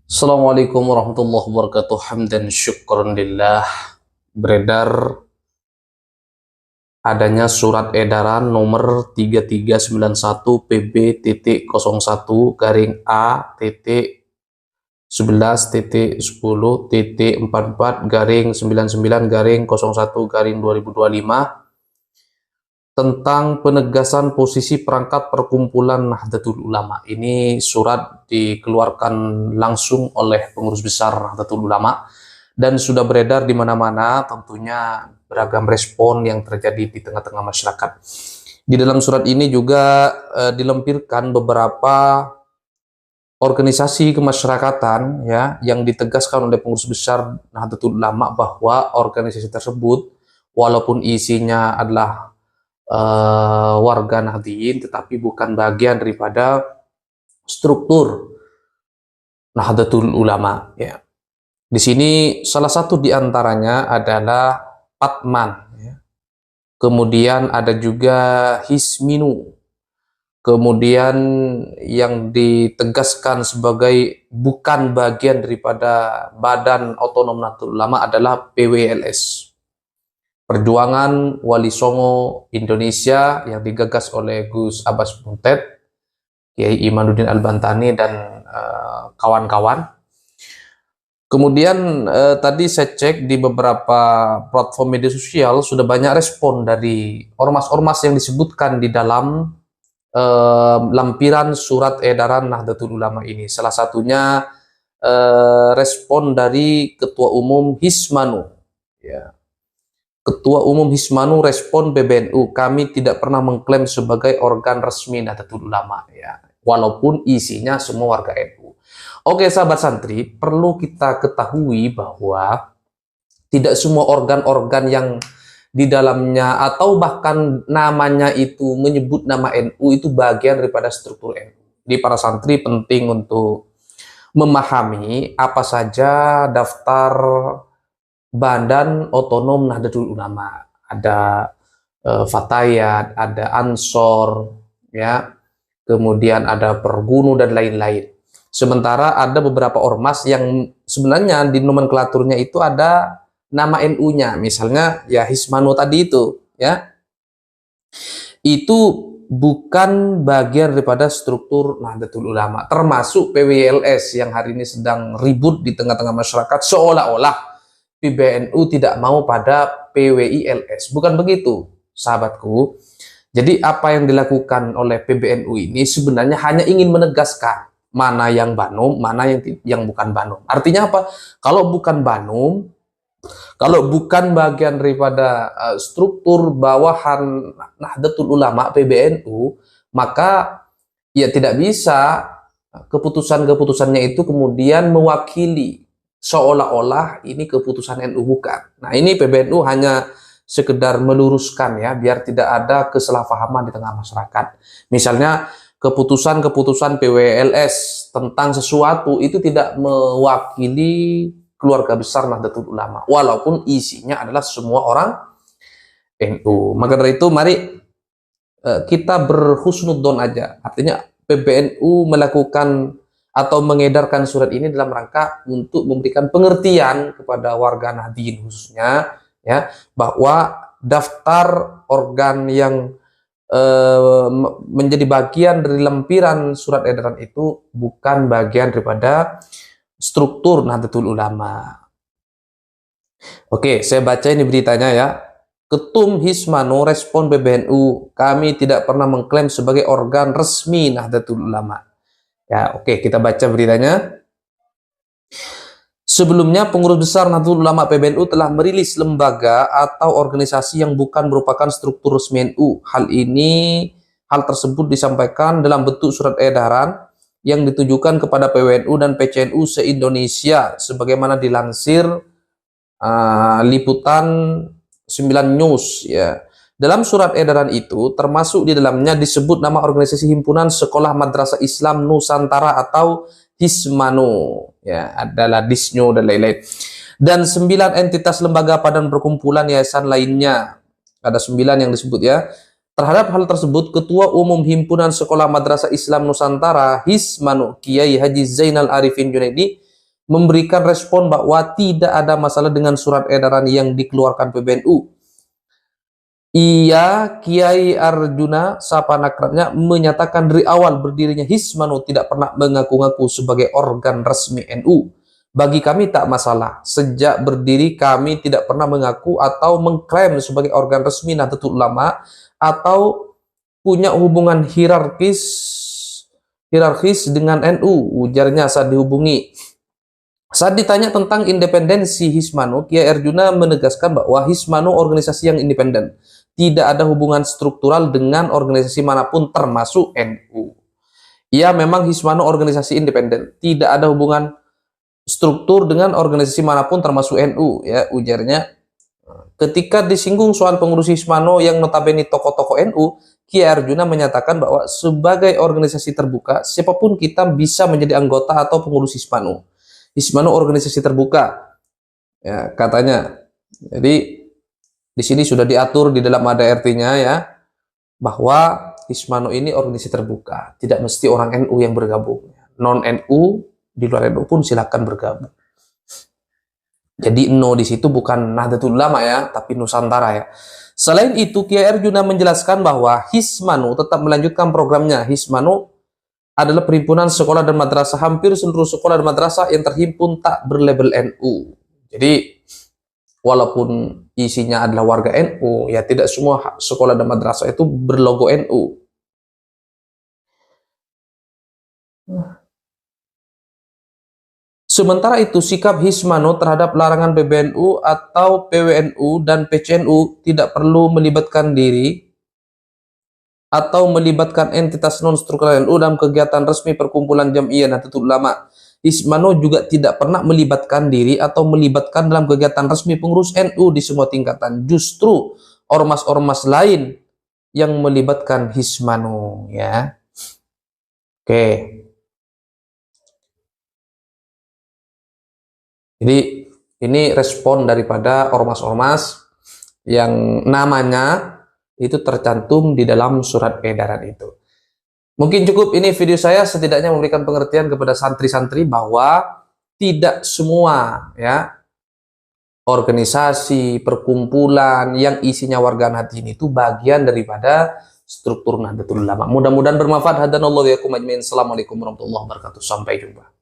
Assalamualaikum warahmatullahi wabarakatuh. Hamdan syukran lillah. Beredar adanya surat edaran nomor 3391 PB.01 garing A titik 11.10 titik 44 garing 99 garing 01 garing 2025 tentang penegasan posisi perangkat perkumpulan Nahdlatul Ulama. Ini surat dikeluarkan langsung oleh pengurus besar Nahdlatul Ulama dan sudah beredar di mana-mana, tentunya beragam respon yang terjadi di tengah-tengah masyarakat. Di dalam surat ini juga dilempirkan beberapa organisasi kemasyarakatan ya yang ditegaskan oleh pengurus besar Nahdlatul Ulama bahwa organisasi tersebut walaupun isinya adalah warga Nahdliyin tetapi bukan bagian daripada struktur Nahdlatul Ulama ya. Di sini salah satu di antaranya adalah Patman ya. Kemudian ada juga Hisminu. Kemudian yang ditegaskan sebagai bukan bagian daripada Badan Otonom Nahdlatul Ulama adalah PWLS. Perjuangan Wali Songo Indonesia yang digagas oleh Gus Abbas Buntet, Kiai Imanuddin Al-Bantani dan kawan-kawan. Kemudian tadi saya cek di beberapa platform media sosial sudah banyak respon dari ormas-ormas yang disebutkan di dalam lampiran surat edaran Nahdlatul Ulama ini. Salah satunya respon dari Ketua Umum Hismanu ya. Ketua Umum Hismanu respon PBNU, kami tidak pernah mengklaim sebagai organ resmi Nahdlatul Ulama ya, walaupun isinya semua warga NU. Oke sahabat santri, perlu kita ketahui bahwa tidak semua organ-organ yang di dalamnya atau bahkan namanya itu menyebut nama NU itu bagian daripada struktur NU. Di para santri penting untuk memahami apa saja daftar Badan Otonom Nahdlatul Ulama. Ada Fatayat, ada Ansor, ya, kemudian ada Pergunu dan lain-lain. Sementara ada beberapa ormas yang sebenarnya di nomenklaturnya itu ada nama NU-nya, misalnya ya Hismanu tadi itu, ya, itu bukan bagian daripada struktur Nahdlatul Ulama, termasuk PWLS yang hari ini sedang ribut di tengah-tengah masyarakat seolah-olah PBNU tidak mau pada PWILS. Bukan begitu, sahabatku. Jadi apa yang dilakukan oleh PBNU ini sebenarnya hanya ingin menegaskan mana yang Banum, mana yang bukan Banum. Artinya apa? Kalau bukan Banum, kalau bukan bagian daripada struktur bawahan Nahdlatul Ulama PBNU, maka ya tidak bisa keputusan-keputusannya itu kemudian mewakili seolah-olah ini keputusan NU, bukan. Nah, ini PBNU hanya sekedar meluruskan ya, biar tidak ada kesalahpahaman di tengah masyarakat. Misalnya keputusan-keputusan PWLS tentang sesuatu itu tidak mewakili keluarga besar Nahdlatul Ulama, walaupun isinya adalah semua orang NU. Maka dari itu mari kita berhusnudzon aja. Artinya PBNU melakukan atau mengedarkan surat ini dalam rangka untuk memberikan pengertian kepada warga Nahdliyin khususnya ya, bahwa daftar organ yang menjadi bagian dari lempiran surat edaran itu bukan bagian daripada struktur Nahdlatul Ulama. Oke, saya baca ini beritanya ya. Ketum Hismanu respon PBNU, kami tidak pernah mengklaim sebagai organ resmi Nahdlatul Ulama. Ya, oke, kita baca beritanya. Sebelumnya, pengurus besar Nahdlatul Ulama PBNU telah merilis lembaga atau organisasi yang bukan merupakan struktur resmi NU. Hal tersebut disampaikan dalam bentuk surat edaran yang ditujukan kepada PWNU dan PCNU se-Indonesia, sebagaimana dilansir liputan 9 News ya. Dalam surat edaran itu termasuk di dalamnya disebut nama organisasi himpunan Sekolah Madrasah Islam Nusantara atau Hismanu ya, adalah Disnyo dan lain-lain, dan 9 entitas lembaga dan perkumpulan yayasan lainnya, ada 9 yang disebut ya. Terhadap hal tersebut, Ketua Umum Himpunan Sekolah Madrasah Islam Nusantara Hismanu Kiai Haji Zainal Arifin Junaidi memberikan respon bahwa tidak ada masalah dengan surat edaran yang dikeluarkan PBNU. Ia, Kiai Arjuna Sapanakrabnya, menyatakan dari awal berdirinya Hismanu tidak pernah mengaku-ngaku sebagai organ resmi NU. Bagi kami tak masalah. Sejak berdiri kami tidak pernah mengaku atau mengklaim sebagai organ resmi Nahdlatul Ulama atau punya hubungan hierarkis dengan NU, ujarnya saat dihubungi. Saat ditanya tentang independensi Hismanu, Kiai Arjuna menegaskan bahwa Hismanu organisasi yang independen, tidak ada hubungan struktural dengan organisasi manapun termasuk NU. Ya, memang Hismanu organisasi independen, tidak ada hubungan struktur dengan organisasi manapun termasuk NU, ya, ujarnya. Ketika disinggung soal pengurus Hismanu yang notabene tokoh-tokoh NU, Kiai Arjuna menyatakan bahwa sebagai organisasi terbuka, siapapun kita bisa menjadi anggota atau pengurus Hismanu. Hismanu organisasi terbuka, ya, katanya. Jadi di sini sudah diatur di dalam ADRT-nya, ya, bahwa Hismanu ini organisasi terbuka, tidak mesti orang NU yang bergabung. Non NU, di luar NU pun silakan bergabung. Jadi no di situ bukan Nahdlatul Ulama, ya, tapi Nusantara, ya. Selain itu, Kiai Arjuna menjelaskan bahwa Hismanu tetap melanjutkan programnya. Hismanu adalah perhimpunan sekolah dan madrasah. Hampir seluruh sekolah dan madrasah yang terhimpun tak berlabel NU. Jadi walaupun isinya adalah warga NU, ya tidak semua sekolah dan madrasah itu berlogo NU. Sementara itu, sikap Hismanu terhadap larangan PBNU atau PWNU dan PCNU tidak perlu melibatkan diri atau melibatkan entitas non-struktural NU dalam kegiatan resmi perkumpulan Jam'iyah Nahdlatul Ulama. Hismanu juga tidak pernah melibatkan diri atau melibatkan dalam kegiatan resmi pengurus NU di semua tingkatan. Justru ormas-ormas lain yang melibatkan Hismanu, ya. Oke. Jadi ini respon daripada ormas-ormas yang namanya itu tercantum di dalam surat edaran itu. Mungkin cukup ini video saya, setidaknya memberikan pengertian kepada santri-santri bahwa tidak semua, ya, organisasi, perkumpulan yang isinya warga Nahdlatul itu bagian daripada struktur Nahdlatul Ulama. Mudah-mudahan bermanfaat. Hadanallahu wa iyyakum ajmain. Assalamualaikum warahmatullahi wabarakatuh. Sampai jumpa.